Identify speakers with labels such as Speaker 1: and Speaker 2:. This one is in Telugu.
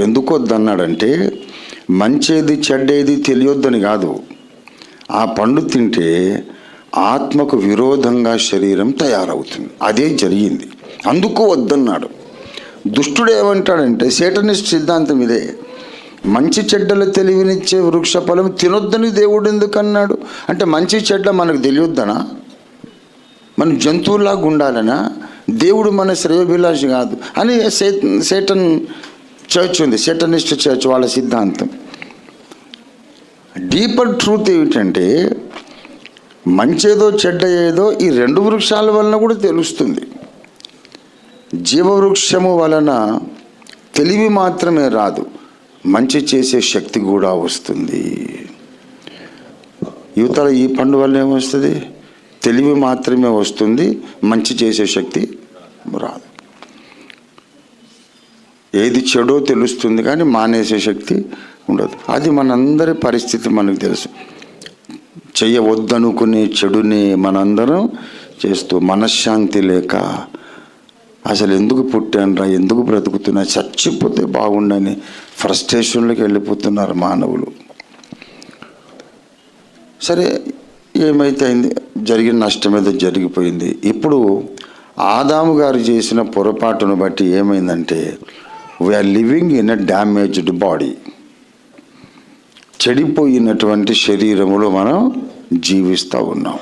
Speaker 1: ఎందుకు వద్దన్నాడంటే మంచేది చెడ్డేది తెలియొద్దని కాదు, ఆ పండు తింటే ఆత్మకు విరోధంగా శరీరం తయారవుతుంది. అదే జరిగింది, అందుకు వద్దన్నాడు. దుష్టుడు ఏమంటాడంటే, సేటనిస్ట్ సిద్ధాంతం ఇదే, మంచి చెడ్డల తెలివినిచ్చే వృక్ష ఫలం తినొద్దని దేవుడు ఎందుకు అన్నాడు అంటే, మంచి చెడ్డ మనకు తెలియొద్దనా, మన జంతువులాగా ఉండాలనా, దేవుడు మన శ్రేయోభిలాషి కాదు అని సేటన్ చర్చ్ ఉంది, సేటనిస్ట్ చర్చ్, వాళ్ళ సిద్ధాంతం. డీపర్ ట్రూత్ ఏమిటంటే, మంచేదో చెడ్డ ఏదో ఈ రెండు వృక్షాల వలన కూడా తెలుస్తుంది. జీవవృక్షము వలన తెలివి మాత్రమే రాదు, మంచి చేసే శక్తి కూడా వస్తుంది. యువతల ఈ పండు వల్ల ఏమొస్తుంది? తెలివి మాత్రమే వస్తుంది, మంచి చేసే శక్తి రాదు. ఏది చెడో తెలుస్తుంది కానీ మానేసే శక్తి ఉండదు. అది మనందరి పరిస్థితి మనకు తెలుసు. చేయవద్దనుకునే చెడుని మనందరం చేస్తూ మనశ్శాంతి లేక అసలు ఎందుకు పుట్టానురా, ఎందుకు బ్రతుకుతున్నా, చచ్చిపోతే బాగుండని ఫ్రస్ట్రేషన్లోకి వెళ్ళిపోతున్నారు మానవులు. సరే, ఏమైతే అయింది, జరిగిన నష్టం ఏదో జరిగిపోయింది. ఇప్పుడు ఆదాము గారు చేసిన పొరపాటును బట్టి ఏమైందంటే, we are living in a damaged body. చెడిపోయినటువంటి శరీరములో మనం జీవిస్తూ ఉన్నాం.